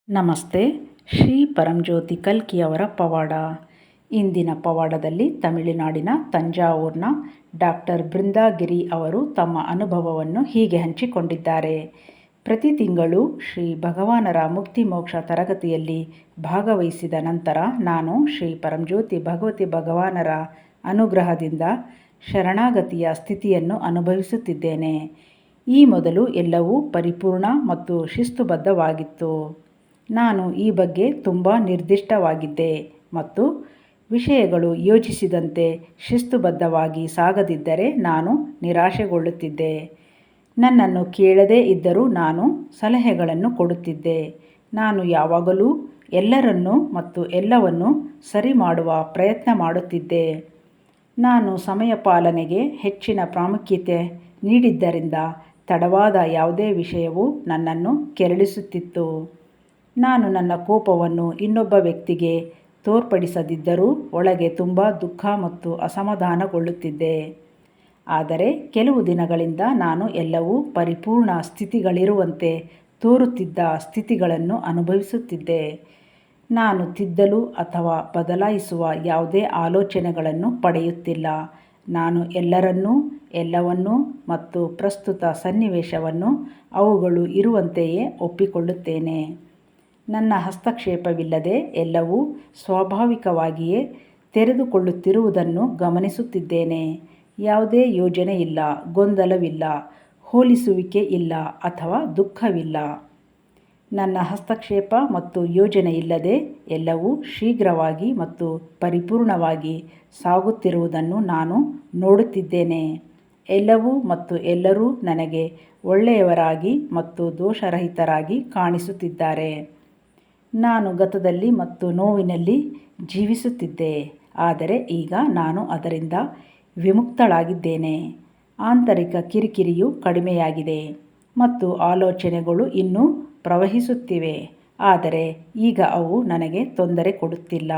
ನಮಸ್ತೆ. ಶ್ರೀ ಪರಂಜ್ಯೋತಿ ಕಲ್ಕಿಯವರ ಪವಾಡ. ಇಂದಿನ ಪವಾಡದಲ್ಲಿ ತಮಿಳುನಾಡಿನ ತಂಜಾವೂರಿನ ಡಾಕ್ಟರ್ ಬೃಂದಾಗಿರಿ ಅವರು ತಮ್ಮ ಅನುಭವವನ್ನು ಹೀಗೆ ಹಂಚಿಕೊಂಡಿದ್ದಾರೆ. ಪ್ರತಿ ತಿಂಗಳು ಶ್ರೀ ಭಗವಾನರ ಮುಕ್ತಿ ಮೋಕ್ಷ ತರಗತಿಯಲ್ಲಿ ಭಾಗವಹಿಸಿದ ನಂತರ ನಾನು ಶ್ರೀ ಪರಂಜ್ಯೋತಿ ಭಗವತಿ ಭಗವಾನರ ಅನುಗ್ರಹದಿಂದ ಶರಣಾಗತಿಯ ಸ್ಥಿತಿಯನ್ನು ಅನುಭವಿಸುತ್ತಿದ್ದೇನೆ. ಈ ಮೊದಲು ಎಲ್ಲವೂ ಪರಿಪೂರ್ಣ ಮತ್ತು ಶಿಸ್ತುಬದ್ಧವಾಗಿತ್ತು. ನಾನು ಈ ಬಗ್ಗೆ ತುಂಬ ನಿರ್ದಿಷ್ಟವಾಗಿದ್ದೆ ಮತ್ತು ವಿಷಯಗಳು ಯೋಚಿಸಿದಂತೆ ಶಿಸ್ತುಬದ್ಧವಾಗಿ ಸಾಗದಿದ್ದರೆ ನಾನು ನಿರಾಶೆಗೊಳ್ಳುತ್ತಿದ್ದೆ. ನನ್ನನ್ನು ಕೇಳದೇ ಇದ್ದರೂ ನಾನು ಸಲಹೆಗಳನ್ನು ಕೊಡುತ್ತಿದ್ದೆ. ನಾನು ಯಾವಾಗಲೂ ಎಲ್ಲರನ್ನೂ ಮತ್ತು ಎಲ್ಲವನ್ನೂ ಸರಿ ಮಾಡುವ ಪ್ರಯತ್ನ ಮಾಡುತ್ತಿದ್ದೆ. ನಾನು ಸಮಯ ಪಾಲನೆಗೆ ಹೆಚ್ಚಿನ ಪ್ರಾಮುಖ್ಯತೆ ನೀಡಿದ್ದರಿಂದ ತಡವಾದ ಯಾವುದೇ ವಿಷಯವೂ ನನ್ನನ್ನು ಕೆರಳಿಸುತ್ತಿತ್ತು. ನಾನು ನನ್ನ ಕೋಪವನ್ನು ಇನ್ನೊಬ್ಬ ವ್ಯಕ್ತಿಗೆ ತೋರ್ಪಡಿಸದಿದ್ದರೂ ಒಳಗೆ ತುಂಬ ದುಃಖ ಮತ್ತು ಅಸಮಾಧಾನಗೊಳ್ಳುತ್ತಿದ್ದೆ. ಆದರೆ ಕೆಲವು ದಿನಗಳಿಂದ ನಾನು ಎಲ್ಲವೂ ಪರಿಪೂರ್ಣ ಸ್ಥಿತಿಗಳಿರುವಂತೆ ತೋರುತ್ತಿದ್ದ ಸ್ಥಿತಿಗಳನ್ನು ಅನುಭವಿಸುತ್ತಿದ್ದೆ. ನಾನು ತಿದ್ದಲು ಅಥವಾ ಬದಲಾಯಿಸುವ ಯಾವುದೇ ಆಲೋಚನೆಗಳನ್ನು ಪಡೆಯುತ್ತಿಲ್ಲ. ನಾನು ಎಲ್ಲರನ್ನೂ, ಎಲ್ಲವನ್ನೂ ಮತ್ತು ಪ್ರಸ್ತುತ ಸನ್ನಿವೇಶವನ್ನು ಅವುಗಳು ಇರುವಂತೆಯೇ ಒಪ್ಪಿಕೊಳ್ಳುತ್ತೇನೆ. ನನ್ನ ಹಸ್ತಕ್ಷೇಪವಿಲ್ಲದೆ ಎಲ್ಲವೂ ಸ್ವಾಭಾವಿಕವಾಗಿಯೇ ತೆರೆದುಕೊಳ್ಳುತ್ತಿರುವುದನ್ನು ಗಮನಿಸುತ್ತಿದ್ದೇನೆ. ಯಾವುದೇ ಯೋಜನೆಯಿಲ್ಲ, ಗೊಂದಲವಿಲ್ಲ, ಹೋಲಿಸುವಿಕೆ ಇಲ್ಲ ಅಥವಾ ದುಃಖವಿಲ್ಲ. ನನ್ನ ಹಸ್ತಕ್ಷೇಪ ಮತ್ತು ಯೋಜನೆಯಿಲ್ಲದೆ ಎಲ್ಲವೂ ಶೀಘ್ರವಾಗಿ ಮತ್ತು ಪರಿಪೂರ್ಣವಾಗಿ ಸಾಗುತ್ತಿರುವುದನ್ನು ನಾನು ನೋಡುತ್ತಿದ್ದೇನೆ. ಎಲ್ಲವೂ ಮತ್ತು ಎಲ್ಲರೂ ನನಗೆ ಒಳ್ಳೆಯವರಾಗಿ ಮತ್ತು ದೋಷರಹಿತರಾಗಿ ಕಾಣಿಸುತ್ತಿದ್ದಾರೆ. ನಾನು ಗತದಲ್ಲಿ ಮತ್ತು ನೋವಿನಲ್ಲಿ ಜೀವಿಸುತ್ತಿದ್ದೆ, ಆದರೆ ಈಗ ನಾನು ಅದರಿಂದ ವಿಮುಕ್ತಳಾಗಿದ್ದೇನೆ. ಆಂತರಿಕ ಕಿರಿಕಿರಿಯು ಕಡಿಮೆಯಾಗಿದೆ ಮತ್ತು ಆಲೋಚನೆಗಳು ಇನ್ನೂ ಪ್ರವಹಿಸುತ್ತಿವೆ, ಆದರೆ ಈಗ ಅವು ನನಗೆ ತೊಂದರೆ ಕೊಡುತ್ತಿಲ್ಲ.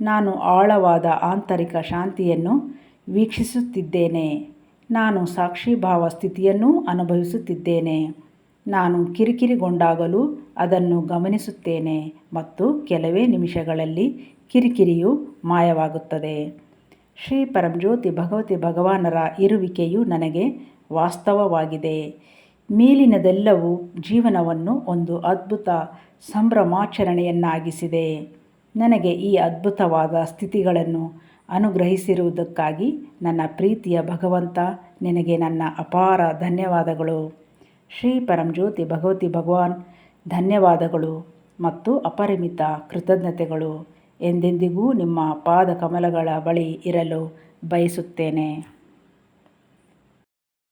ನಾನು ಆಳವಾದ ಆಂತರಿಕ ಶಾಂತಿಯನ್ನು ವೀಕ್ಷಿಸುತ್ತಿದ್ದೇನೆ. ನಾನು ಸಾಕ್ಷಿಭಾವ ಸ್ಥಿತಿಯನ್ನೂ ಅನುಭವಿಸುತ್ತಿದ್ದೇನೆ. ನಾನು ಕಿರಿಕಿರಿಗೊಂಡಾಗಲೂ ಅದನ್ನು ಗಮನಿಸುತ್ತೇನೆ ಮತ್ತು ಕೆಲವೇ ನಿಮಿಷಗಳಲ್ಲಿ ಕಿರಿಕಿರಿಯು ಮಾಯವಾಗುತ್ತದೆ. ಶ್ರೀ ಪರಂಜ್ಯೋತಿ ಭಗವತಿ ಭಗವಾನರ ಇರುವಿಕೆಯು ನನಗೆ ವಾಸ್ತವವಾಗಿದೆ. ಮೇಲಿನದೆಲ್ಲವೂ ಜೀವನವನ್ನು ಒಂದು ಅದ್ಭುತ ಸಂಭ್ರಮಾಚರಣೆಯನ್ನಾಗಿಸಿದೆ. ನನಗೆ ಈ ಅದ್ಭುತವಾದ ಸ್ಥಿತಿಗಳನ್ನು ಅನುಗ್ರಹಿಸಿರುವುದಕ್ಕಾಗಿ ನನ್ನ ಪ್ರೀತಿಯ ಭಗವಂತ, ನಿನಗೆ ನನ್ನ ಅಪಾರ ಧನ್ಯವಾದಗಳು. ಶ್ರೀ ಪರಂಜ್ಯೋತಿ ಭಗವತಿ ಭಗವಾನ್, ಧನ್ಯವಾದಗಳು ಮತ್ತು ಅಪರಿಮಿತ ಕೃತಜ್ಞತೆಗಳು. ಎಂದೆಂದಿಗೂ ನಿಮ್ಮ ಪಾದ ಕಮಲಗಳ ಬಳಿ ಇರಲು ಬಯಸುತ್ತೇನೆ.